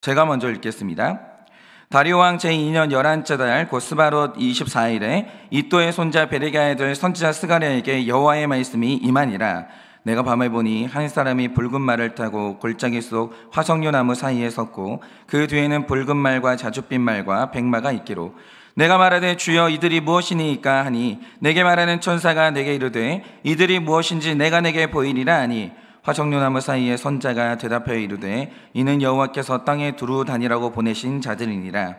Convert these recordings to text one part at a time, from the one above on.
제가 먼저 읽겠습니다. 다리오 왕 제2년 11째 달 곧 스바롯 24일에 이또의 손자 베레가의 아들 선지자 스가랴에게 여호와의 말씀이 임하니라. 내가 밤에 보니 한 사람이 붉은 말을 타고 골짜기 속 화석류 나무 사이에 섰고 그 뒤에는 붉은 말과 자줏빛 말과 백마가 있기로 내가 말하되 주여 이들이 무엇이니까 하니 내게 말하는 천사가 내게 이르되 이들이 무엇인지 내가 내게 보이리라 하니 화석류 나무 사이에 선자가 대답하여 이르되 이는 여호와께서 땅에 두루 다니라고 보내신 자들이니라.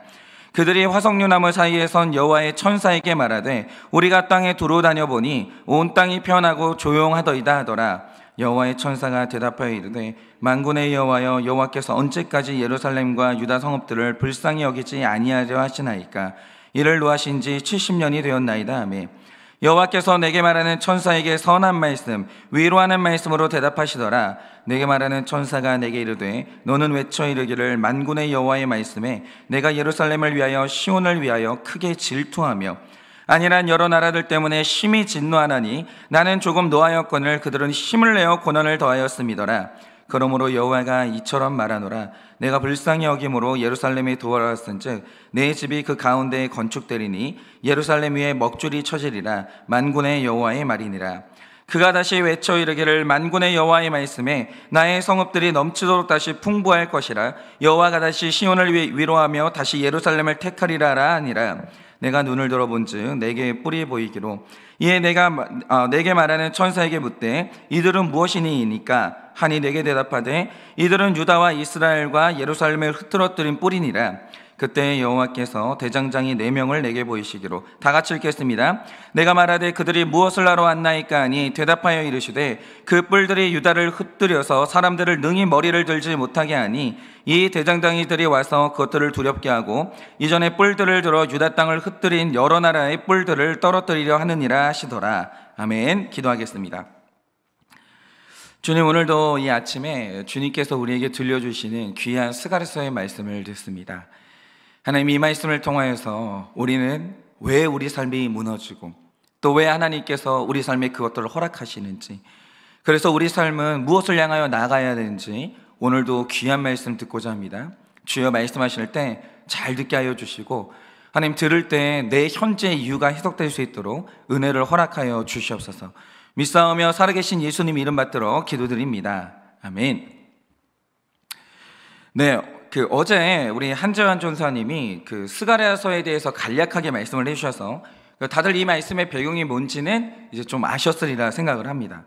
그들이 화석류 나무 사이에 선 여호와의 천사에게 말하되 우리가 땅에 두루 다녀보니 온 땅이 편하고 조용하더이다 하더라. 여호와의 천사가 대답하여 이르되 만군의 여호와여 여호와께서 언제까지 예루살렘과 유다 성읍들을 불쌍히 여기지 아니하려 하시나이까. 이를 노하신 지 70년이 되었나이다 하매 여호와께서 내게 말하는 천사에게 선한 말씀, 위로하는 말씀으로 대답하시더라. 내게 말하는 천사가 내게 이르되 너는 외쳐 이르기를 만군의 여호와의 말씀에 내가 예루살렘을 위하여 시온을 위하여 크게 질투하며 아니란 여러 나라들 때문에 심히 진노하나니 나는 조금 노하였거늘 그들은 힘을 내어 고난을 더하였음이더라. 그러므로 여호와가 이처럼 말하노라. 내가 불쌍히 여김으로 예루살렘에 도와왔은즉 내 집이 그 가운데에 건축되리니 예루살렘 위에 먹줄이 쳐지리라. 만군의 여호와의 말이니라. 그가 다시 외쳐 이르기를 만군의 여호와의 말씀에 나의 성읍들이 넘치도록 다시 풍부할 것이라. 여호와가 다시 시온을 위로하며 다시 예루살렘을 택하리라 하니라. 내가 눈을 들어본즉 내게 뿔이 보이기로 이에 내가 내게 말하는 천사에게 묻되 이들은 무엇이니이까 하니 내게 대답하되 이들은 유다와 이스라엘과 예루살렘을 흩어뜨린 뿔이니라. 그때 여호와께서 대장장이 4명을 내게 보이시기로 다 같이 읽겠습니다. 내가 말하되 그들이 무엇을 하러 왔나이까 하니 대답하여 이르시되 그 뿔들이 유다를 흩뜨려서 사람들을 능히 머리를 들지 못하게 하니 이 대장장이들이 와서 그것들을 두렵게 하고 이전에 뿔들을 들어 유다 땅을 흩뜨린 여러 나라의 뿔들을 떨어뜨리려 하느니라 하시더라. 아멘. 기도하겠습니다. 주님, 오늘도 이 아침에 주님께서 우리에게 들려주시는 귀한 스가랴서의 말씀을 듣습니다. 하나님, 이 말씀을 통하여서 우리는 왜 우리 삶이 무너지고 또 왜 하나님께서 우리 삶에 그것들을 허락하시는지, 그래서 우리 삶은 무엇을 향하여 나가야 되는지 오늘도 귀한 말씀 듣고자 합니다. 주여, 말씀하실 때 잘 듣게 하여 주시고 하나님, 들을 때 내 현재 이유가 해석될 수 있도록 은혜를 허락하여 주시옵소서. 믿사오며 살아계신 예수님 이름 받들어 기도드립니다. 아멘. 네, 어제 우리 한재환 전사님이 스가랴서에 대해서 간략하게 말씀을 해주셔서 다들 이 말씀의 배경이 뭔지는 이제 좀 아셨으리라 생각을 합니다.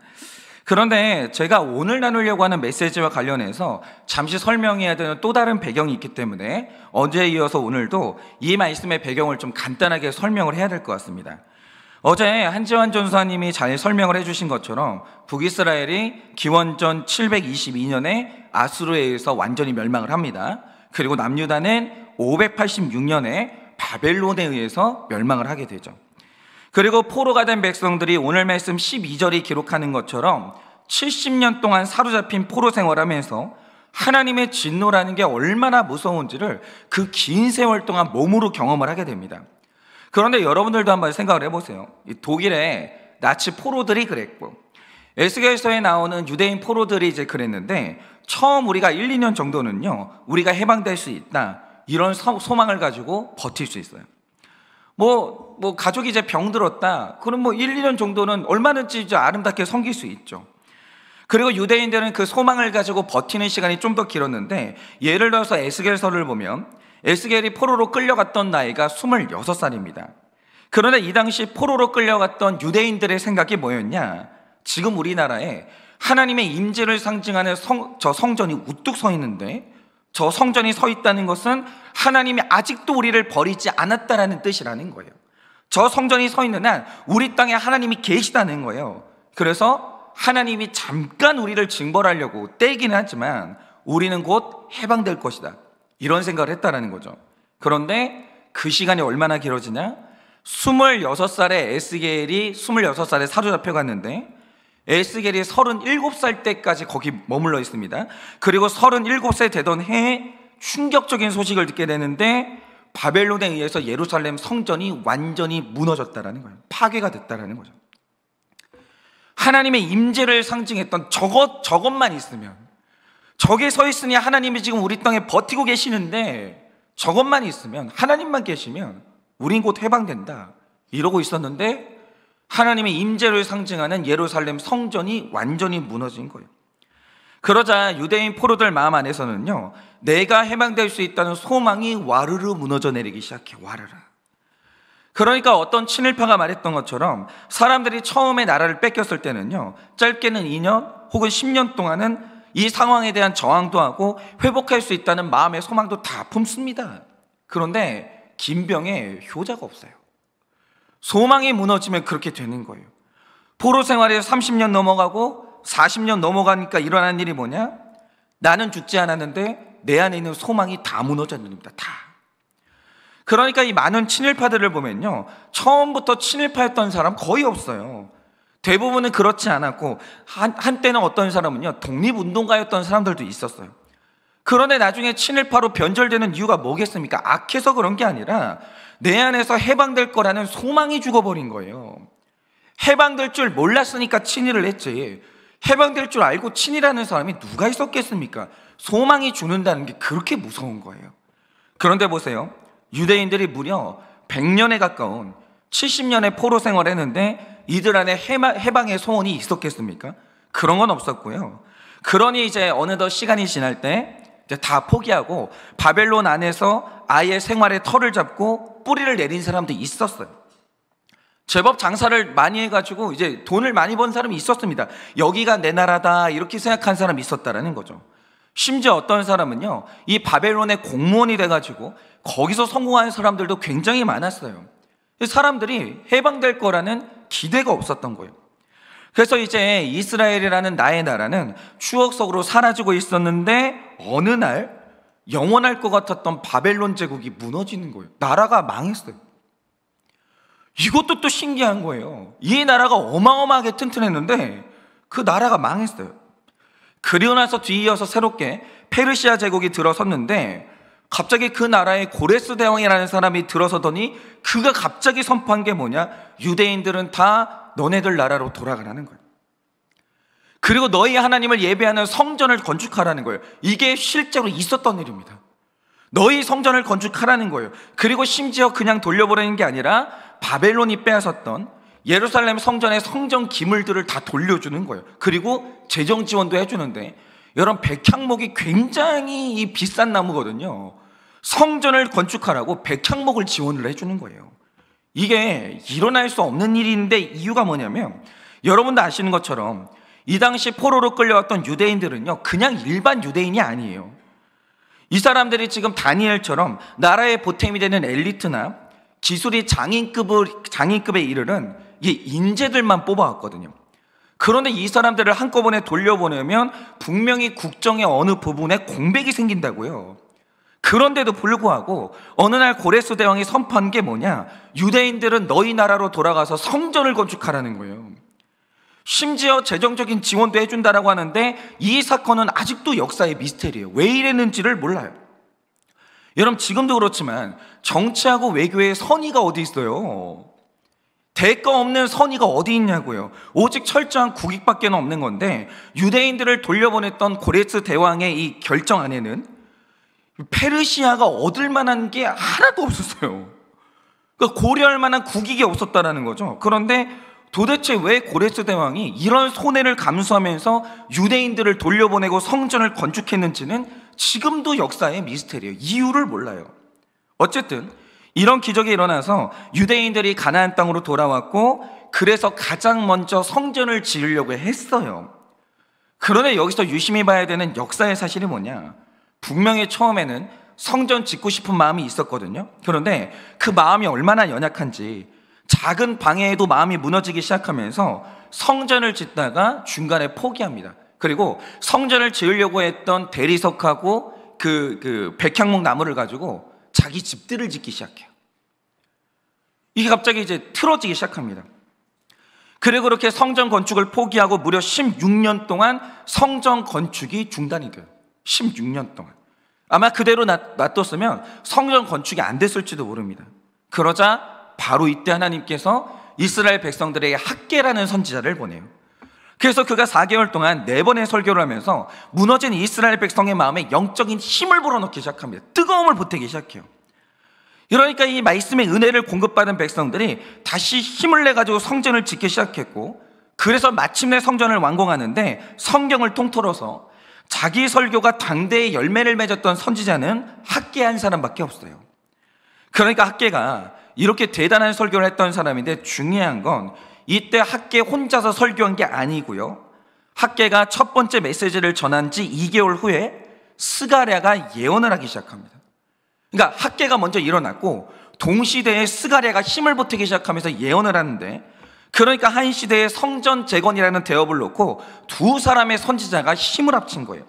그런데 제가 오늘 나누려고 하는 메시지와 관련해서 잠시 설명해야 되는 또 다른 배경이 있기 때문에 어제에 이어서 오늘도 이 말씀의 배경을 좀 간단하게 설명을 해야 될 것 같습니다. 어제 한재환 전사님이 잘 설명을 해주신 것처럼 북이스라엘이 기원전 722년에 아수르에 의해서 완전히 멸망을 합니다. 그리고 남유다는 586년에 바벨론에 의해서 멸망을 하게 되죠. 그리고 포로가 된 백성들이 오늘 말씀 12절이 기록하는 것처럼 70년 동안 사로잡힌 포로 생활하면서 하나님의 진노라는 게 얼마나 무서운지를 그 긴 세월 동안 몸으로 경험을 하게 됩니다. 그런데 여러분들도 한번 생각을 해보세요. 독일의 나치 포로들이 그랬고 에스겔서에 나오는 유대인 포로들이 이제 그랬는데 처음 우리가 1, 2년 정도는요 우리가 해방될 수 있다 이런 소망을 가지고 버틸 수 있어요. 뭐 가족이 이제 병들었다 그럼 1, 2년 정도는 얼마든지 이제 아름답게 섬길 수 있죠. 그리고 유대인들은 그 소망을 가지고 버티는 시간이 좀 더 길었는데 예를 들어서 에스겔서를 보면 에스겔이 포로로 끌려갔던 나이가 26살입니다. 그런데 이 당시 포로로 끌려갔던 유대인들의 생각이 뭐였냐? 지금 우리나라에 하나님의 임재를 상징하는 저 성전이 우뚝 서 있는데 저 성전이 서 있다는 것은 하나님이 아직도 우리를 버리지 않았다라는 뜻이라는 거예요. 저 성전이 서 있는 한 우리 땅에 하나님이 계시다는 거예요. 그래서 하나님이 잠깐 우리를 징벌하려고 떼기는 하지만 우리는 곧 해방될 것이다 이런 생각을 했다라는 거죠. 그런데 그 시간이 얼마나 길어지냐? 26살에 에스겔이 26살에 사로잡혀 갔는데 에스겔이 37살 때까지 거기 머물러 있습니다. 그리고 37세 되던 해에 충격적인 소식을 듣게 되는데 바벨론에 의해서 예루살렘 성전이 완전히 무너졌다라는 거예요. 파괴가 됐다라는 거죠. 하나님의 임재를 상징했던 저것만 있으면 저게 서 있으니 하나님이 지금 우리 땅에 버티고 계시는데 저것만 있으면, 하나님만 계시면 우린 곧 해방된다, 이러고 있었는데 하나님의 임재를 상징하는 예루살렘 성전이 완전히 무너진 거예요. 그러자 유대인 포로들 마음 안에서는요, 내가 해방될 수 있다는 소망이 와르르 무너져 내리기 시작해. 와르르. 그러니까 어떤 친일파가 말했던 것처럼 사람들이 처음에 나라를 뺏겼을 때는요, 짧게는 2년 혹은 10년 동안은 이 상황에 대한 저항도 하고 회복할 수 있다는 마음의 소망도 다 품습니다. 그런데 김병에 효자가 없어요. 소망이 무너지면 그렇게 되는 거예요. 포로 생활에 30년 넘어가고 40년 넘어가니까 일어난 일이 뭐냐? 나는 죽지 않았는데 내 안에 있는 소망이 다 무너졌습니다. 다. 그러니까 이 많은 친일파들을 보면요, 처음부터 친일파였던 사람 거의 없어요. 대부분은 그렇지 않았고 한때는 어떤 사람은요, 독립운동가였던 사람들도 있었어요. 그런데 나중에 친일파로 변절되는 이유가 뭐겠습니까? 악해서 그런 게 아니라 내 안에서 해방될 거라는 소망이 죽어버린 거예요. 해방될 줄 몰랐으니까 친일을 했지, 해방될 줄 알고 친일하는 사람이 누가 있었겠습니까? 소망이 죽는다는 게 그렇게 무서운 거예요. 그런데 보세요, 유대인들이 무려 100년에 가까운 70년의 포로 생활을 했는데 이들 안에 해방의 소원이 있었겠습니까? 그런 건 없었고요. 그러니 이제 어느덧 시간이 지날 때 이제 다 포기하고 바벨론 안에서 아예 생활의 털을 잡고 뿌리를 내린 사람도 있었어요. 제법 장사를 많이 해가지고 이제 돈을 많이 번 사람이 있었습니다. 여기가 내 나라다 이렇게 생각한 사람이 있었다라는 거죠. 심지어 어떤 사람은요, 이 바벨론의 공무원이 돼가지고 거기서 성공한 사람들도 굉장히 많았어요. 사람들이 해방될 거라는 기대가 없었던 거예요. 그래서 이제 이스라엘이라는 나의 나라는 추억 속으로 사라지고 있었는데 어느 날 영원할 것 같았던 바벨론 제국이 무너지는 거예요. 나라가 망했어요. 이것도 또 신기한 거예요. 이 나라가 어마어마하게 튼튼했는데 그 나라가 망했어요. 그리고 나서 뒤이어서 새롭게 페르시아 제국이 들어섰는데 갑자기 그 나라에 고레스 대왕이라는 사람이 들어서더니 그가 갑자기 선포한 게 뭐냐? 유대인들은 다 너네들 나라로 돌아가라는 거예요. 그리고 너희 하나님을 예배하는 성전을 건축하라는 거예요. 이게 실제로 있었던 일입니다. 너희 성전을 건축하라는 거예요. 그리고 심지어 그냥 돌려보내는 게 아니라 바벨론이 빼앗았던 예루살렘 성전의 성전 기물들을 다 돌려주는 거예요. 그리고 재정 지원도 해주는데, 여러분, 백향목이 굉장히 비싼 나무거든요. 성전을 건축하라고 백향목을 지원을 해주는 거예요. 이게 일어날 수 없는 일인데 이유가 뭐냐면, 여러분도 아시는 것처럼 이 당시 포로로 끌려왔던 유대인들은요, 그냥 일반 유대인이 아니에요. 이 사람들이 지금 다니엘처럼 나라의 보탬이 되는 엘리트나 기술이 장인급에 이르는 이 인재들만 뽑아왔거든요. 그런데 이 사람들을 한꺼번에 돌려보내면 분명히 국정의 어느 부분에 공백이 생긴다고요. 그런데도 불구하고 어느 날 고레스 대왕이 선포한 게 뭐냐? 유대인들은 너희 나라로 돌아가서 성전을 건축하라는 거예요. 심지어 재정적인 지원도 해준다라고 하는데 이 사건은 아직도 역사의 미스테리예요. 왜 이랬는지를 몰라요. 여러분, 지금도 그렇지만 정치하고 외교의 선의가 어디 있어요? 대가 없는 선의가 어디 있냐고요. 오직 철저한 국익밖에 없는 건데, 유대인들을 돌려보냈던 고레스 대왕의 이 결정 안에는 페르시아가 얻을 만한 게 하나도 없었어요. 그러니까 고려할 만한 국익이 없었다라는 거죠. 그런데 도대체 왜 고레스 대왕이 이런 손해를 감수하면서 유대인들을 돌려보내고 성전을 건축했는지는 지금도 역사의 미스테리예요. 이유를 몰라요. 어쨌든 이런 기적이 일어나서 유대인들이 가나안 땅으로 돌아왔고, 그래서 가장 먼저 성전을 지으려고 했어요. 그런데 여기서 유심히 봐야 되는 역사의 사실이 뭐냐? 분명히 처음에는 성전 짓고 싶은 마음이 있었거든요. 그런데 그 마음이 얼마나 연약한지, 작은 방해에도 마음이 무너지기 시작하면서 성전을 짓다가 중간에 포기합니다. 그리고 성전을 지으려고 했던 대리석하고 그 백향목 나무를 가지고 자기 집들을 짓기 시작해요. 이게 갑자기 이제 틀어지기 시작합니다. 그리고 그렇게 성전 건축을 포기하고 무려 16년 동안 성전 건축이 중단이 돼요. 16년 동안. 아마 그대로 놔뒀으면 성전 건축이 안 됐을지도 모릅니다. 그러자 바로 이때 하나님께서 이스라엘 백성들에게 학개라는 선지자를 보내요. 그래서 그가 4개월 동안 4번의 설교를 하면서 무너진 이스라엘 백성의 마음에 영적인 힘을 불어넣기 시작합니다. 뜨거움을 보태기 시작해요. 그러니까 이 말씀의 은혜를 공급받은 백성들이 다시 힘을 내가지고 성전을 짓기 시작했고, 그래서 마침내 성전을 완공하는데 성경을 통틀어서 자기 설교가 당대의 열매를 맺었던 선지자는 학개 한 사람밖에 없어요. 그러니까 학개가 이렇게 대단한 설교를 했던 사람인데, 중요한 건 이때 학개 혼자서 설교한 게 아니고요, 학개가 첫 번째 메시지를 전한 지 2개월 후에 스가랴가 예언을 하기 시작합니다. 그러니까 학개가 먼저 일어났고 동시대에 스가랴가 힘을 보태기 시작하면서 예언을 하는데, 그러니까 한 시대에 성전 재건이라는 대업을 놓고 두 사람의 선지자가 힘을 합친 거예요.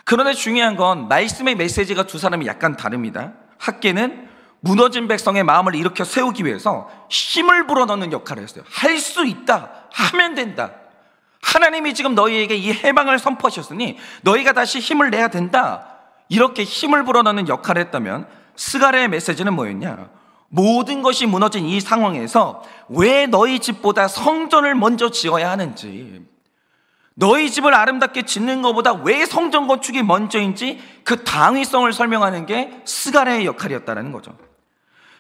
그런데 중요한 건 말씀의 메시지가 두 사람이 약간 다릅니다. 학개는 무너진 백성의 마음을 일으켜 세우기 위해서 힘을 불어넣는 역할을 했어요. 할 수 있다, 하면 된다, 하나님이 지금 너희에게 이 해방을 선포하셨으니 너희가 다시 힘을 내야 된다, 이렇게 힘을 불어넣는 역할을 했다면, 스가랴의 메시지는 뭐였냐? 모든 것이 무너진 이 상황에서 왜 너희 집보다 성전을 먼저 지어야 하는지, 너희 집을 아름답게 짓는 것보다 왜 성전 건축이 먼저인지 그 당위성을 설명하는 게 스가랴의 역할이었다는 거죠.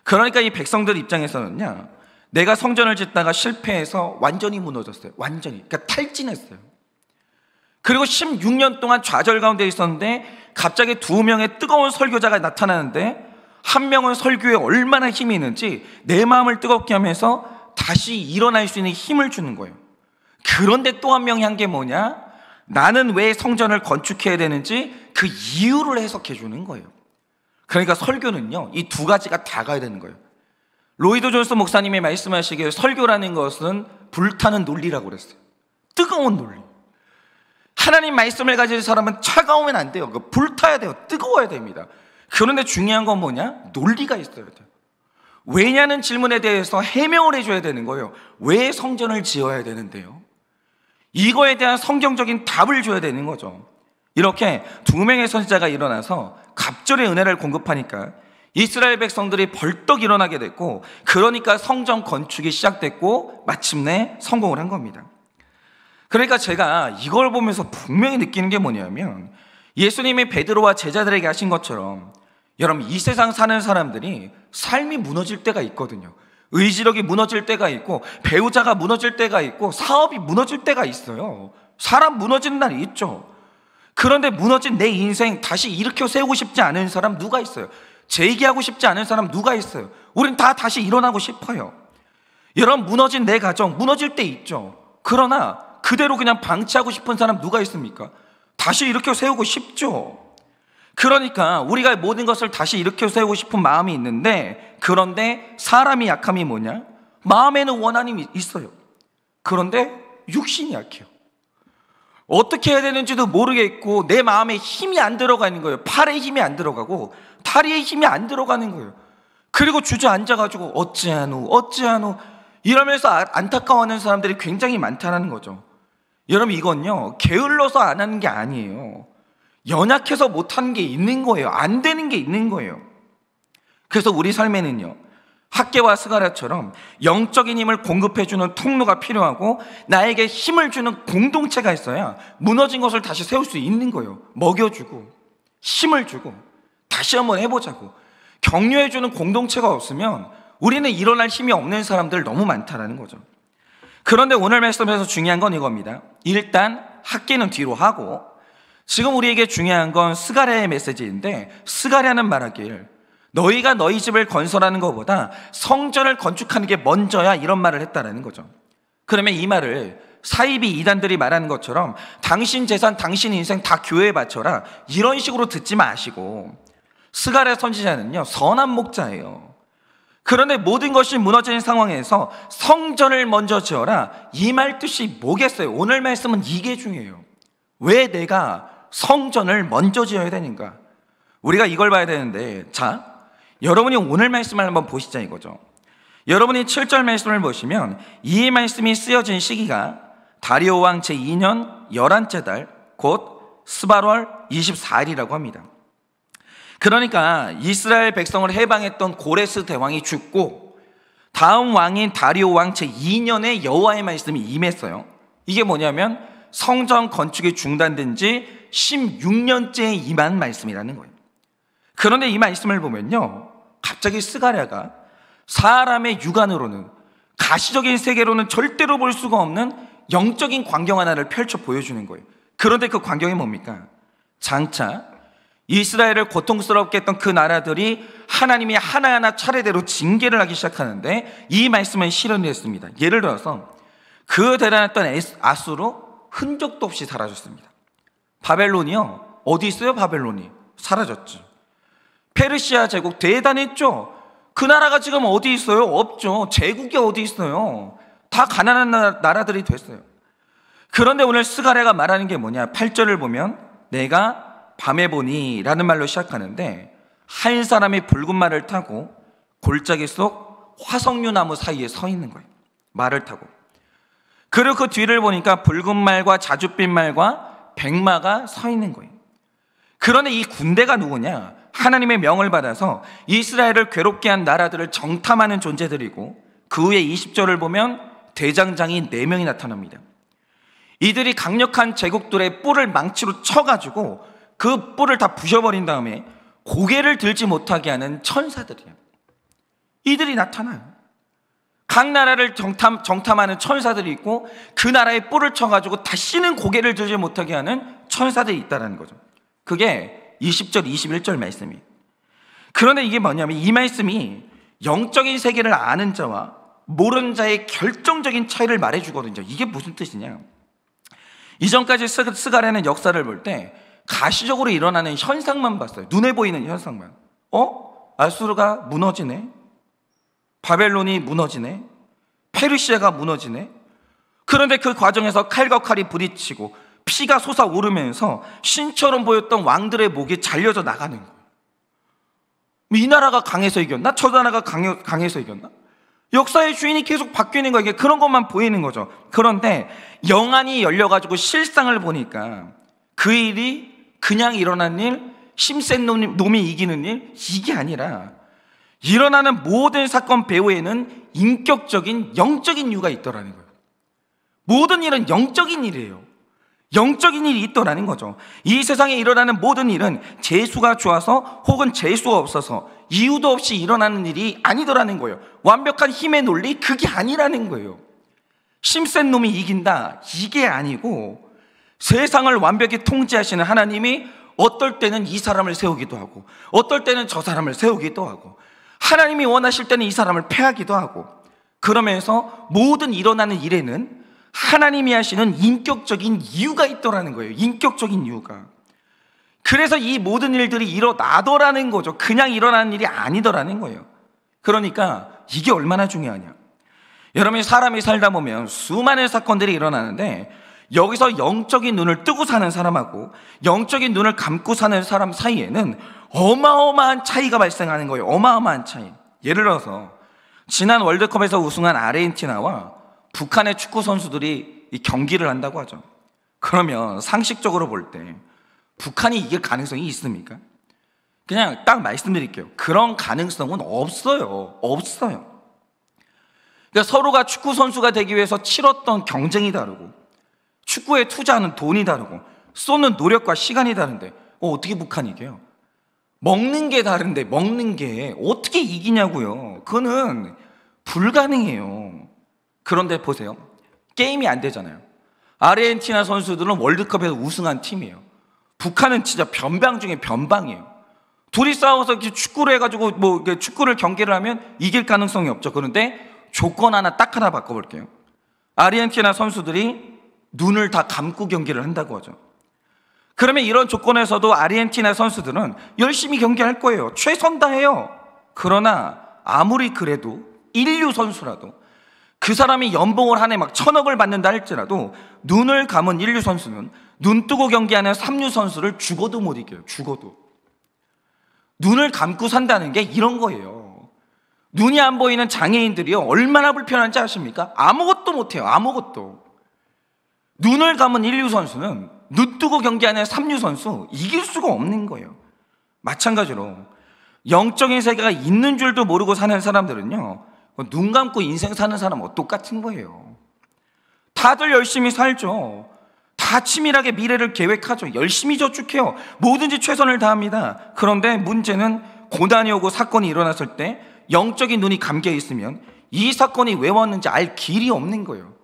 그러니까 이 백성들 입장에서는요, 내가 성전을 짓다가 실패해서 완전히 무너졌어요. 완전히, 그러니까 탈진했어요. 그리고 16년 동안 좌절 가운데 있었는데 갑자기 2명의 뜨거운 설교자가 나타나는데, 한 명은 설교에 얼마나 힘이 있는지 내 마음을 뜨겁게 하면서 다시 일어날 수 있는 힘을 주는 거예요. 그런데 또 한 명이 한 게 뭐냐? 나는 왜 성전을 건축해야 되는지 그 이유를 해석해 주는 거예요. 그러니까 설교는요, 이 두 가지가 다 가야 되는 거예요. 로이드 존스 목사님이 말씀하시기에 설교라는 것은 불타는 논리라고 그랬어요. 뜨거운 논리. 하나님 말씀을 가진 사람은 차가우면 안 돼요. 불타야 돼요. 뜨거워야 됩니다. 그런데 중요한 건 뭐냐? 논리가 있어야 돼요. 왜냐는 질문에 대해서 해명을 해줘야 되는 거예요. 왜 성전을 지어야 되는데요? 이거에 대한 성경적인 답을 줘야 되는 거죠. 이렇게 2명의 선지자가 일어나서 갑절의 은혜를 공급하니까 이스라엘 백성들이 벌떡 일어나게 됐고, 그러니까 성전 건축이 시작됐고 마침내 성공을 한 겁니다. 그러니까 제가 이걸 보면서 분명히 느끼는 게 뭐냐면, 예수님이 베드로와 제자들에게 하신 것처럼 여러분, 이 세상 사는 사람들이 삶이 무너질 때가 있거든요. 의지력이 무너질 때가 있고, 배우자가 무너질 때가 있고, 사업이 무너질 때가 있어요. 사람 무너지는 날이 있죠. 그런데 무너진 내 인생 다시 일으켜 세우고 싶지 않은 사람 누가 있어요? 재기하고 싶지 않은 사람 누가 있어요? 우린 다 다시 일어나고 싶어요. 여러분, 무너진 내 가정 무너질 때 있죠. 그러나 그대로 그냥 방치하고 싶은 사람 누가 있습니까? 다시 일으켜 세우고 싶죠. 그러니까 우리가 모든 것을 다시 일으켜 세우고 싶은 마음이 있는데, 그런데 사람이 약함이 뭐냐? 마음에는 원한이 있어요. 그런데 육신이 약해요. 어떻게 해야 되는지도 모르겠고 내 마음에 힘이 안 들어가는 거예요. 팔에 힘이 안 들어가고 다리에 힘이 안 들어가는 거예요. 그리고 주저앉아가지고 어찌하노 이러면서 안타까워하는 사람들이 굉장히 많다는 거죠. 여러분, 이건요, 게을러서 안 하는 게 아니에요. 연약해서 못하는 게 있는 거예요. 안 되는 게 있는 거예요. 그래서 우리 삶에는요, 학개와 스가랴처럼 영적인 힘을 공급해주는 통로가 필요하고, 나에게 힘을 주는 공동체가 있어야 무너진 것을 다시 세울 수 있는 거예요. 먹여주고 힘을 주고 다시 한번 해보자고 격려해주는 공동체가 없으면 우리는 일어날 힘이 없는 사람들 너무 많다는 거죠. 그런데 오늘 말씀에서 중요한 건 이겁니다. 일단 학개는 뒤로 하고, 지금 우리에게 중요한 건 스가랴의 메시지인데, 스가랴는 말하길 너희가 너희 집을 건설하는 것보다 성전을 건축하는 게 먼저야, 이런 말을 했다라는 거죠. 그러면 이 말을 사이비 이단들이 말하는 것처럼 당신 재산, 당신 인생 다 교회에 바쳐라, 이런 식으로 듣지 마시고, 스가랴 선지자는요, 선한 목자예요. 그런데 모든 것이 무너진 상황에서 성전을 먼저 지어라, 이 말 뜻이 뭐겠어요? 오늘 말씀은 이게 중요해요. 왜 내가 성전을 먼저 지어야 되는가? 우리가 이걸 봐야 되는데, 자, 여러분이 오늘 말씀을 한번 보시자 이거죠. 여러분이 7절 말씀을 보시면 이 말씀이 쓰여진 시기가 다리오 왕 제2년 11째 달, 곧 스바월 24일이라고 합니다. 그러니까 이스라엘 백성을 해방했던 고레스 대왕이 죽고 다음 왕인 다리오 왕 제2년에 여호와의 말씀이 임했어요. 이게 뭐냐면 성전 건축이 중단된 지 16년째에 임한 말씀이라는 거예요. 그런데 이 말씀을 보면요, 갑자기 스가랴가 사람의 육안으로는, 가시적인 세계로는 절대로 볼 수가 없는 영적인 광경 하나를 펼쳐 보여주는 거예요. 그런데 그 광경이 뭡니까? 장차 이스라엘을 고통스럽게 했던 그 나라들이 하나님이 하나하나 차례대로 징계를 하기 시작하는데, 이 말씀은 실현이 됐습니다. 예를 들어서 그 대단했던 아수르 흔적도 없이 사라졌습니다. 바벨론이요, 어디 있어요? 바벨론이 사라졌죠. 페르시아 제국 대단했죠. 그 나라가 지금 어디 있어요? 없죠. 제국이 어디 있어요? 다 가난한 나라들이 됐어요. 그런데 오늘 스가랴가 말하는 게 뭐냐? 8절을 보면 내가 밤에 보니 라는 말로 시작하는데, 한 사람이 붉은 말을 타고 골짜기 속 화석류 나무 사이에 서 있는 거예요. 말을 타고. 그리고 그 뒤를 보니까 붉은 말과 자줏빛 말과 백마가 서 있는 거예요. 그런데 이 군대가 누구냐? 하나님의 명을 받아서 이스라엘을 괴롭게 한 나라들을 정탐하는 존재들이고, 그 후에 20절을 보면 대장장이 4명이 나타납니다. 이들이 강력한 제국들의 뿔을 망치로 쳐가지고 그 뿔을 다 부셔버린 다음에 고개를 들지 못하게 하는 천사들이에요. 이들이 나타나요. 각 나라를 정탐하는 천사들이 있고, 그 나라의 뿔을 쳐가지고 다시는 고개를 들지 못하게 하는 천사들이 있다는 거죠. 그게 20절, 21절 말씀이에요. 그런데 이게 뭐냐면, 이 말씀이 영적인 세계를 아는 자와 모르는 자의 결정적인 차이를 말해주거든요. 이게 무슨 뜻이냐? 이전까지 스가랴는 역사를 볼 때 가시적으로 일어나는 현상만 봤어요. 눈에 보이는 현상만. 아수르가 무너지네, 바벨론이 무너지네, 페르시아가 무너지네. 그런데 그 과정에서 칼과 칼이 부딪히고 피가 솟아오르면서 신처럼 보였던 왕들의 목이 잘려져 나가는 거예요. 이 나라가 강해서 이겼나? 저 나라가 강해서 이겼나? 역사의 주인이 계속 바뀌는 거예요. 그런 것만 보이는 거죠. 그런데 영안이 열려가지고 실상을 보니까 그 일이 그냥 일어난 일, 힘센 놈이 이기는 일, 이게 아니라 일어나는 모든 사건 배후에는 인격적인 영적인 이유가 있더라는 거예요. 모든 일은 영적인 일이에요. 영적인 일이 있더라는 거죠. 이 세상에 일어나는 모든 일은 재수가 좋아서 혹은 재수가 없어서 이유도 없이 일어나는 일이 아니더라는 거예요. 완벽한 힘의 논리, 그게 아니라는 거예요. 힘센 놈이 이긴다, 이게 아니고, 세상을 완벽히 통제하시는 하나님이 어떨 때는 이 사람을 세우기도 하고, 어떨 때는 저 사람을 세우기도 하고, 하나님이 원하실 때는 이 사람을 패하기도 하고, 그러면서 모든 일어나는 일에는 하나님이 하시는 인격적인 이유가 있더라는 거예요. 인격적인 이유가. 그래서 이 모든 일들이 일어나더라는 거죠. 그냥 일어나는 일이 아니더라는 거예요. 그러니까 이게 얼마나 중요하냐. 여러분이 사람이 살다 보면 수많은 사건들이 일어나는데, 여기서 영적인 눈을 뜨고 사는 사람하고 영적인 눈을 감고 사는 사람 사이에는 어마어마한 차이가 발생하는 거예요. 어마어마한 차이. 예를 들어서 지난 월드컵에서 우승한 아르헨티나와 북한의 축구 선수들이 이 경기를 한다고 하죠. 그러면 상식적으로 볼 때 북한이 이길 가능성이 있습니까? 그냥 딱 말씀드릴게요. 그런 가능성은 없어요. 없어요. 그러니까 서로가 축구 선수가 되기 위해서 치렀던 경쟁이 다르고, 축구에 투자하는 돈이 다르고, 쏟는 노력과 시간이 다른데 어떻게 북한이 이겨요? 먹는 게 다른데 먹는 게 어떻게 이기냐고요. 그거는 불가능해요. 그런데 보세요. 게임이 안 되잖아요. 아르헨티나 선수들은 월드컵에서 우승한 팀이에요. 북한은 진짜 변방 중에 변방이에요. 둘이 싸워서 축구를 해가지고 축구를 경기를 하면 이길 가능성이 없죠. 그런데 조건 딱 하나 바꿔볼게요. 아르헨티나 선수들이 눈을 다 감고 경기를 한다고 하죠. 그러면 이런 조건에서도 아르헨티나 선수들은 열심히 경기할 거예요. 최선 다해요. 그러나 아무리 그래도 인류 선수라도, 그 사람이 연봉을 한 해 막 1,000억을 받는다 할지라도 눈을 감은 인류 선수는 눈 뜨고 경기하는 삼류 선수를 죽어도 못 이겨요. 죽어도. 눈을 감고 산다는 게 이런 거예요. 눈이 안 보이는 장애인들이요, 얼마나 불편한지 아십니까? 아무것도 못해요. 아무것도. 눈을 감은 인류 선수는 눈 뜨고 경기하는 삼류 선수 이길 수가 없는 거예요. 마찬가지로 영적인 세계가 있는 줄도 모르고 사는 사람들은요, 눈 감고 인생 사는 사람하고 똑같은 거예요. 다들 열심히 살죠. 다 치밀하게 미래를 계획하죠. 열심히 저축해요. 뭐든지 최선을 다합니다. 그런데 문제는 고난이 오고 사건이 일어났을 때 영적인 눈이 감겨 있으면 이 사건이 왜 왔는지 알 길이 없는 거예요.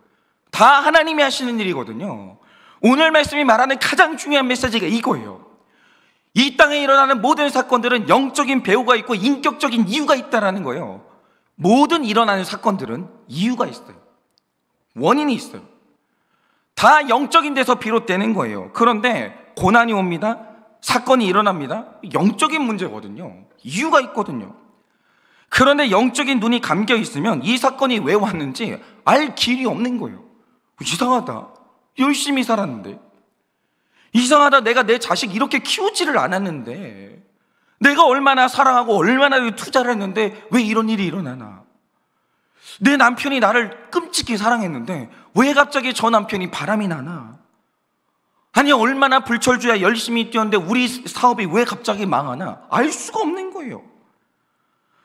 다 하나님이 하시는 일이거든요. 오늘 말씀이 말하는 가장 중요한 메시지가 이거예요. 이 땅에 일어나는 모든 사건들은 영적인 배후가 있고 인격적인 이유가 있다는 거예요. 모든 일어나는 사건들은 이유가 있어요. 원인이 있어요. 다 영적인 데서 비롯되는 거예요. 그런데 고난이 옵니다. 사건이 일어납니다. 영적인 문제거든요. 이유가 있거든요. 그런데 영적인 눈이 감겨 있으면 이 사건이 왜 왔는지 알 길이 없는 거예요. 이상하다. 열심히 살았는데. 이상하다. 내가 내 자식 이렇게 키우지를 않았는데. 내가 얼마나 사랑하고 얼마나 투자를 했는데 왜 이런 일이 일어나나. 내 남편이 나를 끔찍히 사랑했는데 왜 갑자기 저 남편이 바람이 나나. 아니 얼마나 불철주야 열심히 뛰었는데 우리 사업이 왜 갑자기 망하나. 알 수가 없는 거예요.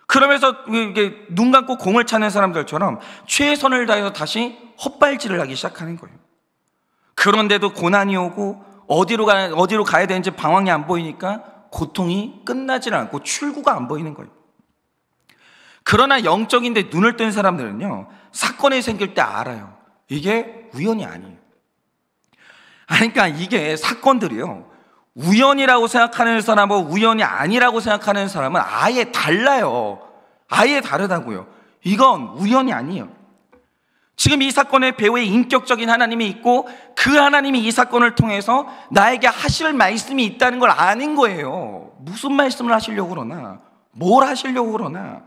그러면서 이게 눈 감고 공을 차는 사람들처럼 최선을 다해서 다시 헛발질을 하기 시작하는 거예요. 그런데도 고난이 오고 어디로 가야 되는지 방향이 안 보이니까 고통이 끝나질 않고 출구가 안 보이는 거예요. 그러나 영적인데 눈을 뜬 사람들은요, 사건이 생길 때 알아요. 이게 우연이 아니에요. 그러니까 이게 사건들이요, 우연이라고 생각하는 사람하고 우연이 아니라고 생각하는 사람은 아예 달라요. 아예 다르다고요. 이건 우연이 아니에요. 지금 이 사건의 배후에 인격적인 하나님이 있고 그 하나님이 이 사건을 통해서 나에게 하실 말씀이 있다는 걸 아는 거예요. 무슨 말씀을 하시려고 그러나, 뭘 하시려고 그러나.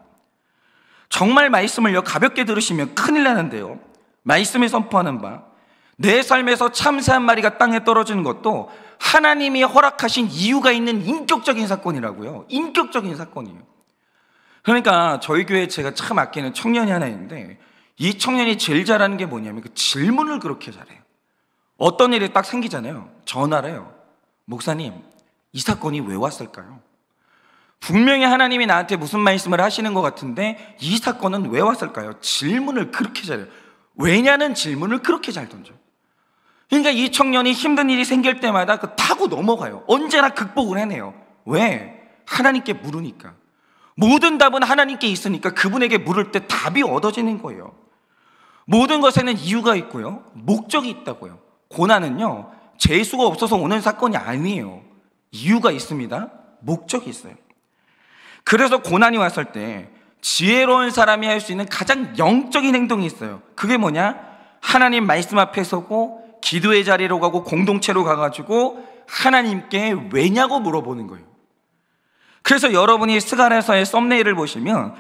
정말 말씀을요 가볍게 들으시면 큰일 나는데요, 말씀에 선포하는 바 내 삶에서 참새 한 마리가 땅에 떨어지는 것도 하나님이 허락하신 이유가 있는 인격적인 사건이라고요. 인격적인 사건이에요. 그러니까 저희 교회에 제가 참 아끼는 청년이 하나 있는데, 이 청년이 제일 잘하는 게 뭐냐면 그 질문을 그렇게 잘해요. 어떤 일이 딱 생기잖아요. 전화를 해요. 목사님, 이 사건이 왜 왔을까요? 분명히 하나님이 나한테 무슨 말씀을 하시는 것 같은데 이 사건은 왜 왔을까요? 질문을 그렇게 잘해요. 왜냐는 질문을 그렇게 잘 던져요. 그러니까 이 청년이 힘든 일이 생길 때마다 타고 넘어가요. 언제나 극복을 해내요. 왜? 하나님께 물으니까. 모든 답은 하나님께 있으니까 그분에게 물을 때 답이 얻어지는 거예요. 모든 것에는 이유가 있고요, 목적이 있다고요. 고난은요 재수가 없어서 오는 사건이 아니에요. 이유가 있습니다. 목적이 있어요. 그래서 고난이 왔을 때 지혜로운 사람이 할 수 있는 가장 영적인 행동이 있어요. 그게 뭐냐? 하나님 말씀 앞에 서고 기도의 자리로 가고 공동체로 가가지고 하나님께 왜냐고 물어보는 거예요. 그래서 여러분이 스가랴서의 썸네일을 보시면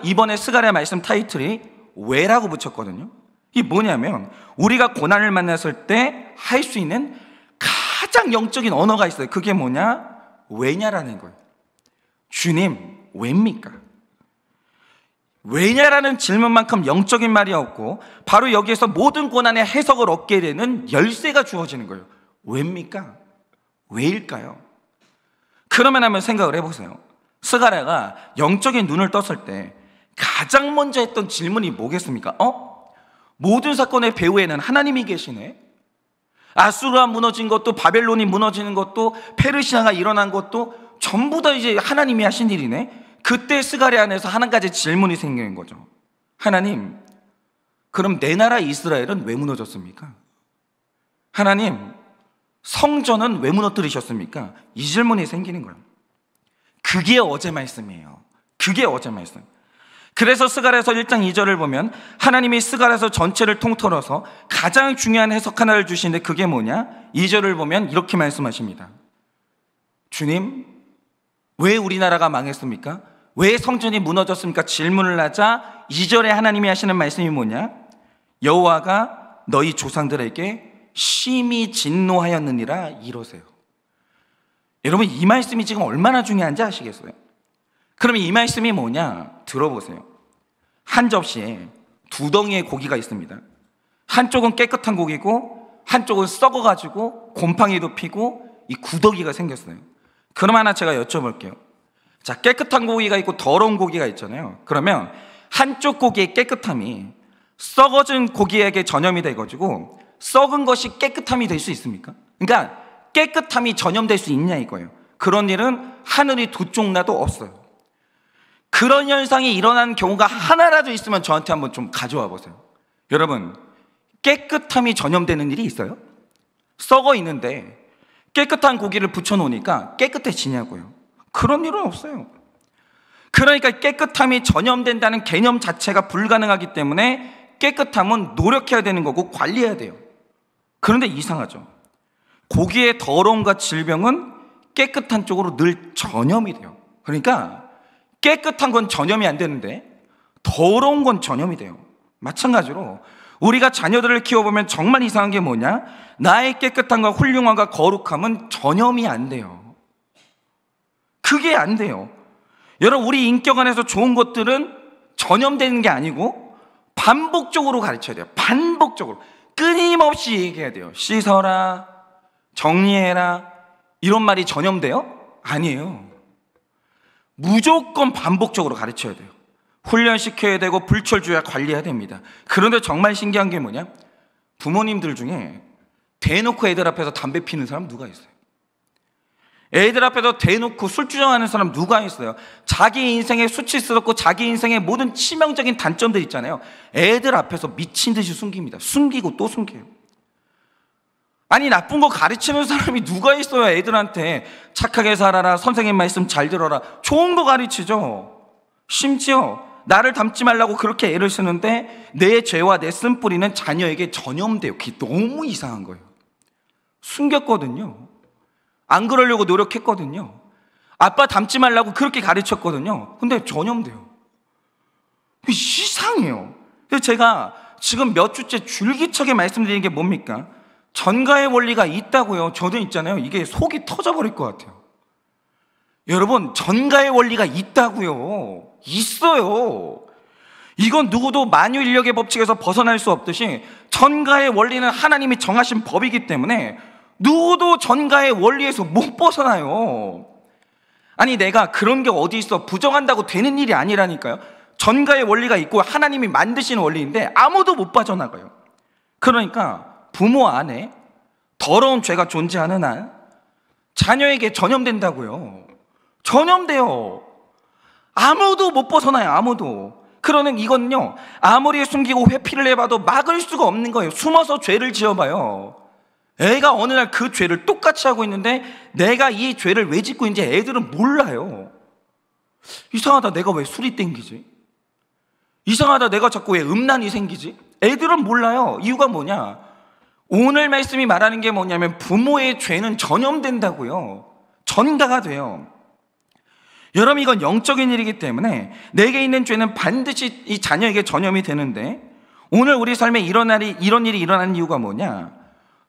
이번에 스가랴 말씀 타이틀이 왜라고 붙였거든요. 이게 뭐냐면 우리가 고난을 만났을 때 할 수 있는 가장 영적인 언어가 있어요. 그게 뭐냐? 왜냐라는 거예요. 주님, 왜입니까? 왜냐라는 질문만큼 영적인 말이 없고 바로 여기에서 모든 고난의 해석을 얻게 되는 열쇠가 주어지는 거예요. 왜입니까? 왜일까요? 그러면 한번 생각을 해보세요. 스가랴가 영적인 눈을 떴을 때 가장 먼저 했던 질문이 뭐겠습니까? 모든 사건의 배후에는 하나님이 계시네. 아수르가 무너진 것도, 바벨론이 무너지는 것도, 페르시아가 일어난 것도 전부 다 이제 하나님이 하신 일이네. 그때 스가랴 안에서 한 가지 질문이 생기는 거죠. 하나님, 그럼 내 나라 이스라엘은 왜 무너졌습니까? 하나님, 성전은 왜 무너뜨리셨습니까? 이 질문이 생기는 거예요. 그게 어제 말씀이에요. 그게 어제 말씀. 그래서 스가랴서 1장 2절을 보면 하나님이 스가랴서 전체를 통틀어서 가장 중요한 해석 하나를 주시는데 그게 뭐냐? 2절을 보면 이렇게 말씀하십니다. 주님, 왜 우리나라가 망했습니까? 왜 성전이 무너졌습니까? 질문을 하자 2절에 하나님이 하시는 말씀이 뭐냐? 여호와가 너희 조상들에게 심히 진노하였느니라 이러세요. 여러분, 이 말씀이 지금 얼마나 중요한지 아시겠어요? 그러면 이 말씀이 뭐냐? 들어보세요. 한 접시에 두 덩이의 고기가 있습니다. 한쪽은 깨끗한 고기고 한쪽은 썩어가지고 곰팡이도 피고 이 구더기가 생겼어요. 그럼 하나 제가 여쭤볼게요. 자, 깨끗한 고기가 있고 더러운 고기가 있잖아요. 그러면 한쪽 고기의 깨끗함이 썩어진 고기에게 전염이 돼가지고 썩은 것이 깨끗함이 될 수 있습니까? 그러니까 깨끗함이 전염될 수 있냐 이거예요. 그런 일은 하늘이 두 쪽 나도 없어요. 그런 현상이 일어나는 경우가 하나라도 있으면 저한테 한번 좀 가져와 보세요. 여러분, 깨끗함이 전염되는 일이 있어요? 썩어 있는데 깨끗한 고기를 붙여놓으니까 깨끗해지냐고요. 그런 일은 없어요. 그러니까 깨끗함이 전염된다는 개념 자체가 불가능하기 때문에 깨끗함은 노력해야 되는 거고 관리해야 돼요. 그런데 이상하죠. 고기의 더러움과 질병은 깨끗한 쪽으로 늘 전염이 돼요. 그러니까 깨끗한 건 전염이 안 되는데 더러운 건 전염이 돼요. 마찬가지로 우리가 자녀들을 키워보면 정말 이상한 게 뭐냐? 나의 깨끗함과 훌륭함과 거룩함은 전염이 안 돼요. 그게 안 돼요. 여러분, 우리 인격 안에서 좋은 것들은 전염되는 게 아니고 반복적으로 가르쳐야 돼요. 반복적으로 끊임없이 얘기해야 돼요. 씻어라, 정리해라, 이런 말이 전염돼요? 아니에요. 무조건 반복적으로 가르쳐야 돼요. 훈련시켜야 되고 불철주야 관리해야 됩니다. 그런데 정말 신기한 게 뭐냐? 부모님들 중에 대놓고 애들 앞에서 담배 피는 사람 누가 있어요? 애들 앞에서 대놓고 술 주정하는 사람 누가 있어요? 자기 인생에 수치스럽고 자기 인생의 모든 치명적인 단점들 있잖아요. 애들 앞에서 미친 듯이 숨깁니다. 숨기고 또 숨겨요. 아니, 나쁜 거 가르치는 사람이 누가 있어요? 애들한테 착하게 살아라, 선생님 말씀 잘 들어라, 좋은 거 가르치죠. 심지어 나를 닮지 말라고 그렇게 애를 쓰는데 내 죄와 내 쓴뿌리는 자녀에게 전염돼요. 그게 너무 이상한 거예요. 숨겼거든요. 안 그러려고 노력했거든요. 아빠 닮지 말라고 그렇게 가르쳤거든요. 근데 전염돼요. 이상해요. 그래서 제가 지금 몇 주째 줄기차게 말씀드리는 게 뭡니까? 전가의 원리가 있다고요. 저도 있잖아요. 이게 속이 터져버릴 것 같아요. 여러분, 전가의 원리가 있다고요. 있어요. 이건 누구도 만유인력의 법칙에서 벗어날 수 없듯이 전가의 원리는 하나님이 정하신 법이기 때문에 누구도 전가의 원리에서 못 벗어나요. 아니, 내가 그런 게 어디 있어 부정한다고 되는 일이 아니라니까요. 전가의 원리가 있고 하나님이 만드신 원리인데 아무도 못 빠져나가요. 그러니까 부모 안에 더러운 죄가 존재하는 한 자녀에게 전염된다고요. 전염돼요. 아무도 못 벗어나요. 아무도. 그러는 이건요, 아무리 숨기고 회피를 해봐도 막을 수가 없는 거예요. 숨어서 죄를 지어봐요. 애가 어느 날 그 죄를 똑같이 하고 있는데 내가 이 죄를 왜 짓고 있는지 애들은 몰라요. 이상하다, 내가 왜 술이 땡기지? 이상하다, 내가 자꾸 왜 음란이 생기지? 애들은 몰라요. 이유가 뭐냐? 오늘 말씀이 말하는 게 뭐냐면 부모의 죄는 전염된다고요. 전가가 돼요. 여러분, 이건 영적인 일이기 때문에 내게 있는 죄는 반드시 이 자녀에게 전염이 되는데 오늘 우리 삶에 이런 일이 일어나는 이유가 뭐냐?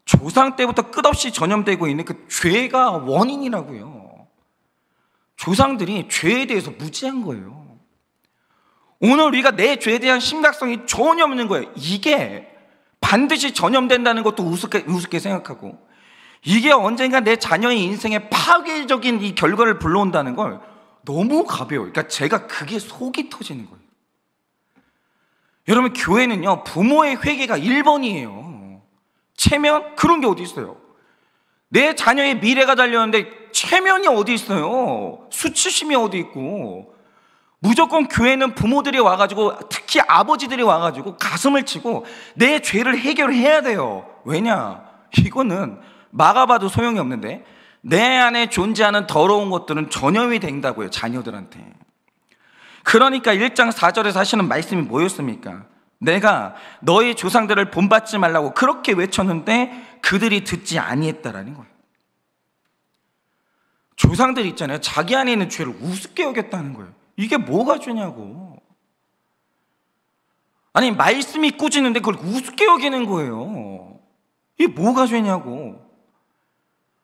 조상 때부터 끝없이 전염되고 있는 그 죄가 원인이라고요. 조상들이 죄에 대해서 무지한 거예요. 오늘 우리가 내 죄에 대한 심각성이 전혀 없는 거예요. 이게 반드시 전염된다는 것도 우습게 생각하고 이게 언젠가 내 자녀의 인생에 파괴적인 이 결과를 불러온다는 걸 너무 가벼워요. 그러니까 제가 그게 속이 터지는 거예요. 여러분, 교회는요, 부모의 회개가 1번이에요. 체면? 그런 게 어디 있어요? 내 자녀의 미래가 달렸는데 체면이 어디 있어요? 수치심이 어디 있고. 무조건 교회는 부모들이 와가지고, 특히 아버지들이 와가지고 가슴을 치고 내 죄를 해결해야 돼요. 왜냐? 이거는 막아봐도 소용이 없는데 내 안에 존재하는 더러운 것들은 전염이 된다고요, 자녀들한테. 그러니까 1장 4절에서 하시는 말씀이 뭐였습니까? 내가 너희 조상들을 본받지 말라고 그렇게 외쳤는데 그들이 듣지 아니했다라는 거예요. 조상들 있잖아요. 자기 안에 있는 죄를 우습게 여겼다는 거예요. 이게 뭐가 죄냐고. 아니, 말씀이 꾸짖는데 그걸 우습게 여기는 거예요. 이게 뭐가 죄냐고.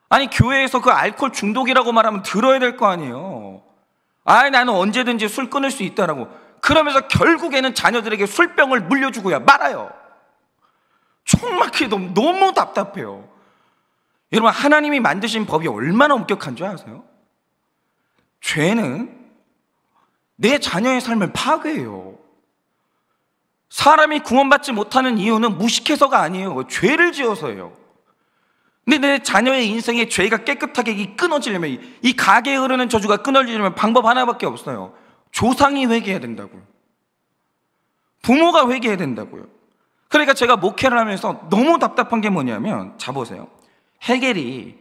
아니, 교회에서 그 알코올 중독이라고 말하면 들어야 될 거 아니에요. 나는 언제든지 술 끊을 수 있다라고. 그러면서 결국에는 자녀들에게 술병을 물려주고야 말아요. 정말 그게 너무 답답해요. 여러분, 하나님이 만드신 법이 얼마나 엄격한 줄 아세요? 죄는 내 자녀의 삶을 파괴해요. 사람이 구원받지 못하는 이유는 무식해서가 아니에요. 죄를 지어서예요. 근데 내 자녀의 인생에 죄가 깨끗하게 끊어지려면, 이 가게에 흐르는 저주가 끊어지려면 방법 하나밖에 없어요. 조상이 회개해야 된다고요. 부모가 회개해야 된다고요. 그러니까 제가 목회를 하면서 너무 답답한 게 뭐냐면, 자 보세요. 헤겔이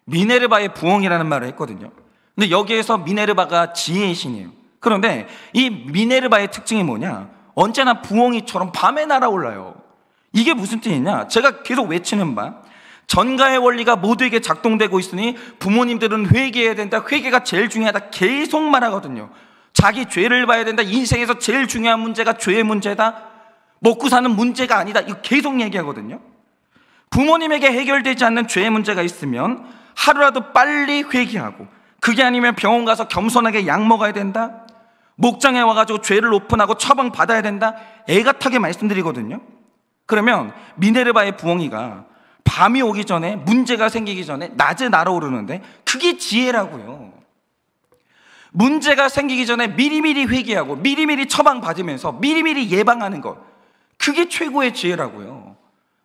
미네르바의 부엉이라는 말을 했거든요. 근데 여기에서 미네르바가 지혜의 신이에요. 그런데 이 미네르바의 특징이 뭐냐? 언제나 부엉이처럼 밤에 날아올라요. 이게 무슨 뜻이냐? 제가 계속 외치는 바, 전가의 원리가 모두에게 작동되고 있으니 부모님들은 회개해야 된다, 회개가 제일 중요하다 계속 말하거든요. 자기 죄를 봐야 된다, 인생에서 제일 중요한 문제가 죄의 문제다, 먹고 사는 문제가 아니다, 이거 계속 얘기하거든요. 부모님에게 해결되지 않는 죄의 문제가 있으면 하루라도 빨리 회개하고, 그게 아니면 병원 가서 겸손하게 약 먹어야 된다, 목장에 와가지고 죄를 오픈하고 처방 받아야 된다, 애같하게 말씀드리거든요. 그러면 미네르바의 부엉이가 밤이 오기 전에, 문제가 생기기 전에 낮에 날아오르는데 그게 지혜라고요. 문제가 생기기 전에 미리미리 회개하고 미리미리 처방받으면서 미리미리 예방하는 것, 그게 최고의 지혜라고요.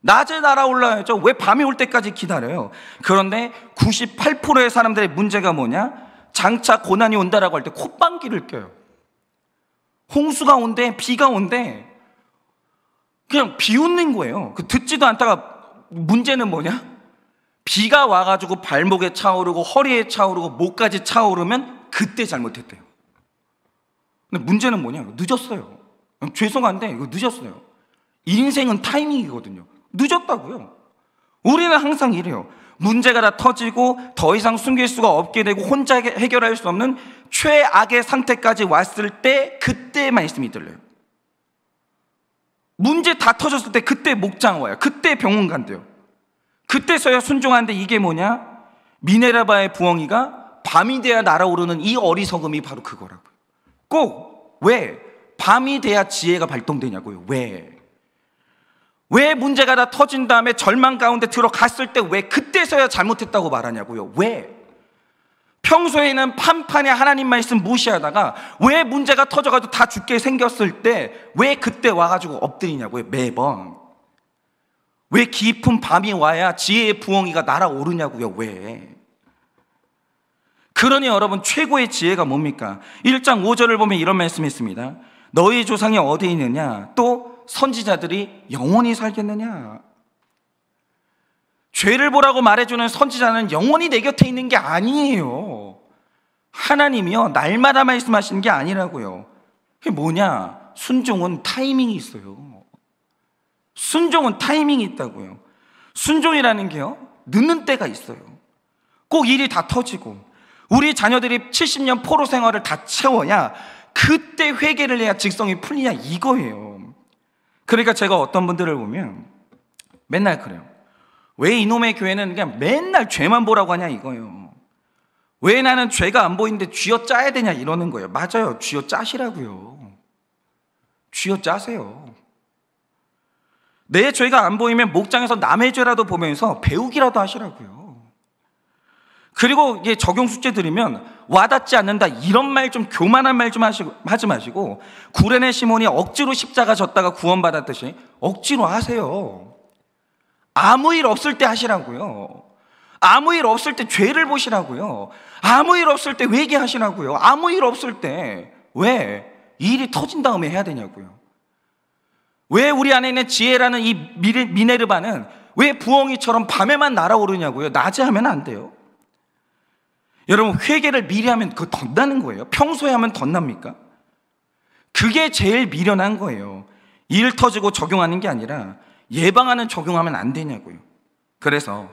낮에 날아올라야죠. 왜 밤이 올 때까지 기다려요? 그런데 98%의 사람들의 문제가 뭐냐? 장차 고난이 온다라고 할 때 콧방귀를 껴요. 홍수가 온대, 비가 온대, 그냥 비웃는 거예요. 듣지도 않다가, 문제는 뭐냐? 비가 와가지고 발목에 차오르고 허리에 차오르고 목까지 차오르면 그때 잘못했대요. 근데 문제는 뭐냐? 늦었어요. 죄송한데 이거 늦었어요. 인생은 타이밍이거든요. 늦었다고요. 우리는 항상 이래요. 문제가 다 터지고 더 이상 숨길 수가 없게 되고 혼자 해결할 수 없는 최악의 상태까지 왔을 때 그때 말씀이 들려요. 문제 다 터졌을 때 그때 목장 와요. 그때 병원 간대요. 그때서야 순종하는데, 이게 뭐냐? 미네르바의 부엉이가 밤이 돼야 날아오르는 이 어리석음이 바로 그거라고요. 꼭 왜? 밤이 돼야 지혜가 발동되냐고요. 왜 문제가 다 터진 다음에 절망 가운데 들어갔을 때 왜 그때서야 잘못했다고 말하냐고요. 왜? 평소에는 판판에 하나님 말씀 무시하다가 왜 문제가 터져가지고 다 죽게 생겼을 때 왜 그때 와가지고 엎드리냐고요. 매번. 왜 깊은 밤이 와야 지혜의 부엉이가 날아오르냐고요. 왜? 그러니 여러분, 최고의 지혜가 뭡니까? 1장 5절을 보면 이런 말씀이 있습니다. 너희 조상이 어디 있느냐? 또 선지자들이 영원히 살겠느냐? 죄를 보라고 말해주는 선지자는 영원히 내 곁에 있는 게 아니에요. 하나님이요, 날마다 말씀하시는 게 아니라고요. 그게 뭐냐? 순종은 타이밍이 있어요. 순종은 타이밍이 있다고요. 순종이라는 게요, 늦는 때가 있어요. 꼭 일이 다 터지고 우리 자녀들이 70년 포로 생활을 다 채워야 그때 회개를 해야 직성이 풀리냐, 이거예요. 그러니까 제가 어떤 분들을 보면 맨날 그래요. 왜 이놈의 교회는 그냥 맨날 죄만 보라고 하냐, 이거예요. 왜 나는 죄가 안 보이는데 쥐어 짜야 되냐, 이러는 거예요. 맞아요. 쥐어 짜시라고요. 쥐어 짜세요. 내 죄가 안 보이면 목장에서 남의 죄라도 보면서 배우기라도 하시라고요. 그리고 이게 적용 숙제 드리면 와닿지 않는다, 이런 말 좀, 교만한 말 좀 하지 마시고, 구레네 시몬이 억지로 십자가 졌다가 구원받았듯이 억지로 하세요. 아무 일 없을 때 하시라고요. 아무 일 없을 때 죄를 보시라고요. 아무 일 없을 때 회개하시라고요. 아무 일 없을 때. 왜? 일이 터진 다음에 해야 되냐고요. 왜 우리 안에 있는 지혜라는 이 미네르바는 왜 부엉이처럼 밤에만 날아오르냐고요. 낮에 하면 안 돼요. 여러분, 회개를 미리 하면 그거 덧나는 거예요. 평소에 하면 덧납니까? 그게 제일 미련한 거예요. 일 터지고 적용하는 게 아니라 예방하는, 적용하면 안 되냐고요. 그래서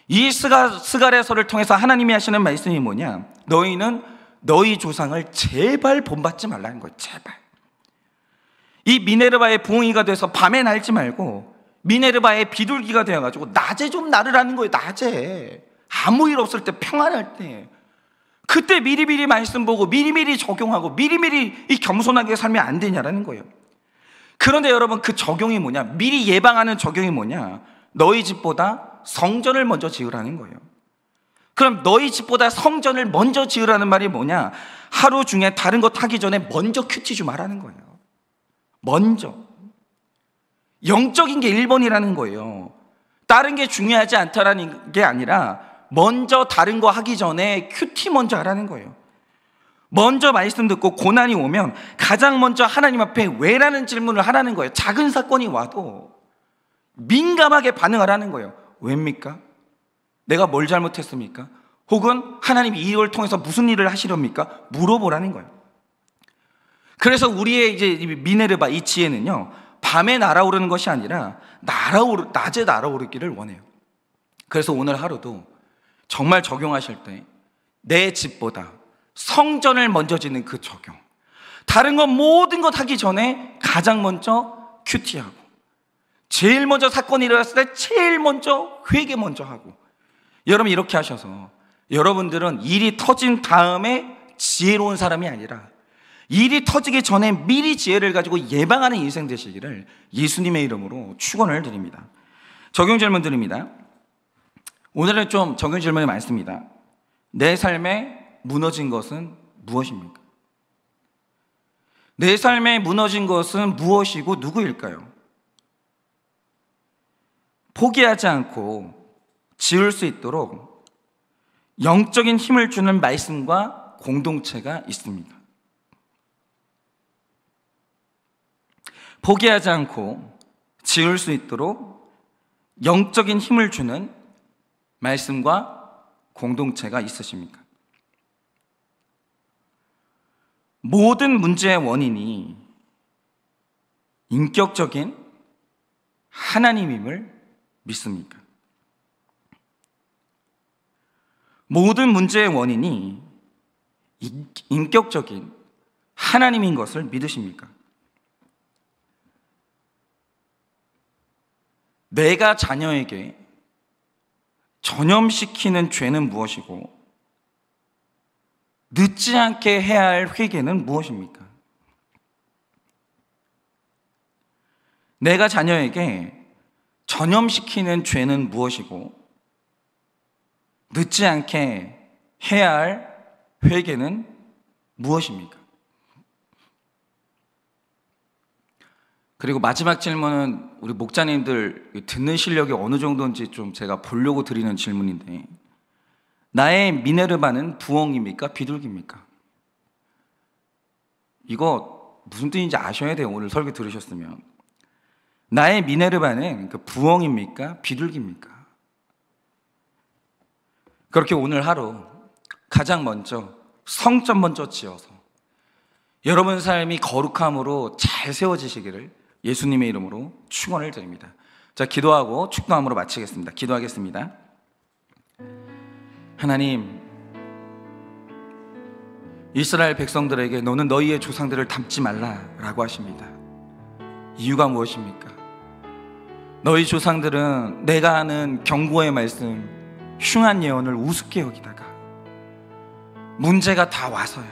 이 스가랴서를 통해서 하나님이 하시는 말씀이 뭐냐? 너희는 너희 조상을 제발 본받지 말라는 거예요. 제발. 이 미네르바의 부엉이가 돼서 밤에 날지 말고 미네르바의 비둘기가 되어가지고 낮에 좀 날으라는 거예요. 낮에. 아무 일 없을 때, 평안할 때. 그때 미리미리 말씀 보고 미리미리 적용하고 미리미리 이 겸손하게 살면 안 되냐라는 거예요. 그런데 여러분, 그 적용이 뭐냐? 미리 예방하는 적용이 뭐냐? 너희 집보다 성전을 먼저 지으라는 거예요. 그럼 너희 집보다 성전을 먼저 지으라는 말이 뭐냐? 하루 중에 다른 것 하기 전에 먼저 큐티 좀 하라는 거예요. 먼저. 영적인 게 1번이라는 거예요. 다른 게 중요하지 않다라는 게 아니라 먼저 다른 거 하기 전에 큐티 먼저 하라는 거예요. 먼저 말씀 듣고 고난이 오면 가장 먼저 하나님 앞에 왜라는 질문을 하라는 거예요. 작은 사건이 와도 민감하게 반응하라는 거예요. 왜입니까? 내가 뭘 잘못했습니까? 혹은 하나님이 이 일을 통해서 무슨 일을 하시렵니까? 물어보라는 거예요. 그래서 우리의 이제 미네르바 이 지혜는요, 밤에 날아오르는 것이 아니라 낮에 날아오르기를 원해요. 그래서 오늘 하루도 정말 적용하실 때 내 집보다 성전을 먼저 짓는 그 적용, 다른 것 모든 것 하기 전에 가장 먼저 큐티하고, 제일 먼저 사건이 일어났을 때 제일 먼저 회개 먼저 하고, 여러분 이렇게 하셔서 여러분들은 일이 터진 다음에 지혜로운 사람이 아니라 일이 터지기 전에 미리 지혜를 가지고 예방하는 인생 되시기를 예수님의 이름으로 축원을 드립니다. 적용 질문 드립니다. 오늘은 좀 적용 질문이 많습니다. 내 삶에 무너진 것은 무엇입니까? 내 삶에 무너진 것은 무엇이고 누구일까요? 포기하지 않고 지을 수 있도록 영적인 힘을 주는 말씀과 공동체가 있습니다. 포기하지 않고 지을 수 있도록 영적인 힘을 주는 말씀과 공동체가 있으십니까? 모든 문제의 원인이 인격적인 하나님임을 믿습니까? 모든 문제의 원인이 인격적인 하나님인 것을 믿으십니까? 내가 자녀에게 전염시키는 죄는 무엇이고 늦지 않게 해야 할 회개는 무엇입니까? 내가 자녀에게 전염시키는 죄는 무엇이고 늦지 않게 해야 할 회개는 무엇입니까? 그리고 마지막 질문은 우리 목자님들 듣는 실력이 어느 정도인지 좀 제가 보려고 드리는 질문인데, 나의 미네르바는 부엉입니까? 비둘기입니까? 이거 무슨 뜻인지 아셔야 돼요. 오늘 설교 들으셨으면. 나의 미네르바는 그 부엉입니까? 비둘기입니까? 그렇게 오늘 하루 가장 먼저 성전 먼저 지어서 여러분 삶이 거룩함으로 잘 세워지시기를 예수님의 이름으로 축원을 드립니다. 자, 기도하고 축도함으로 마치겠습니다. 기도하겠습니다. 하나님, 이스라엘 백성들에게 너는 너희의 조상들을 닮지 말라라고 하십니다. 이유가 무엇입니까? 너희 조상들은 내가 하는 경고의 말씀, 흉한 예언을 우습게 여기다가 문제가 다 와서야,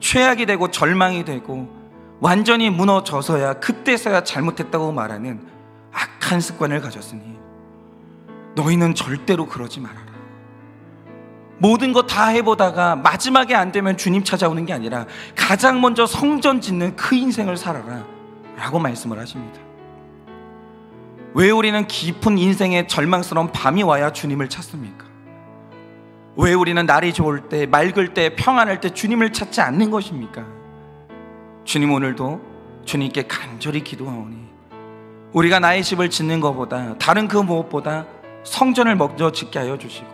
최악이 되고 절망이 되고 완전히 무너져서야, 그때서야 잘못했다고 말하는 악한 습관을 가졌으니 너희는 절대로 그러지 말아라. 모든 거 다 해보다가 마지막에 안 되면 주님 찾아오는 게 아니라 가장 먼저 성전 짓는 그 인생을 살아라 라고 말씀을 하십니다. 왜 우리는 깊은 인생의 절망스러운 밤이 와야 주님을 찾습니까? 왜 우리는 날이 좋을 때, 맑을 때, 평안할 때 주님을 찾지 않는 것입니까? 주님, 오늘도 주님께 간절히 기도하오니 우리가 나의 집을 짓는 것보다, 다른 그 무엇보다 성전을 먼저 짓게 하여 주시고,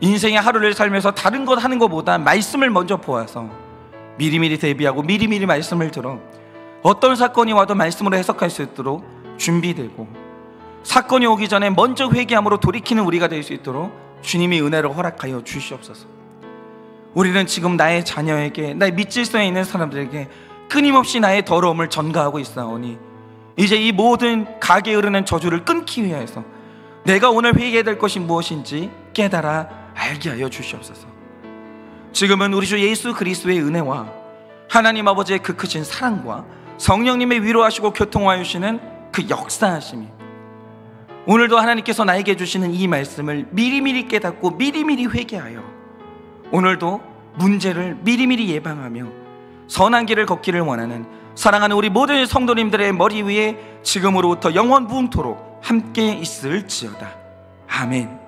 인생의 하루를 살면서 다른 것 하는 것보다 말씀을 먼저 보아서 미리미리 대비하고 미리미리 말씀을 들어 어떤 사건이 와도 말씀으로 해석할 수 있도록 준비되고, 사건이 오기 전에 먼저 회개함으로 돌이키는 우리가 될 수 있도록 주님이 은혜를 허락하여 주시옵소서. 우리는 지금 나의 자녀에게, 나의 밑질서에 있는 사람들에게 끊임없이 나의 더러움을 전가하고 있사오니 이제 이 모든 가게에 흐르는 저주를 끊기 위해서 내가 오늘 회개해야 될 것이 무엇인지 깨달아 알게 하여 주시옵소서. 지금은 우리 주 예수 그리스도의 은혜와 하나님 아버지의 그 크신 사랑과 성령님의 위로하시고 교통하여 주시는 그 역사하심이, 오늘도 하나님께서 나에게 주시는 이 말씀을 미리미리 깨닫고 미리미리 회개하여 오늘도 문제를 미리미리 예방하며 선한 길을 걷기를 원하는 사랑하는 우리 모든 성도님들의 머리 위에 지금으로부터 영원 무궁토록 함께 있을지어다. 아멘.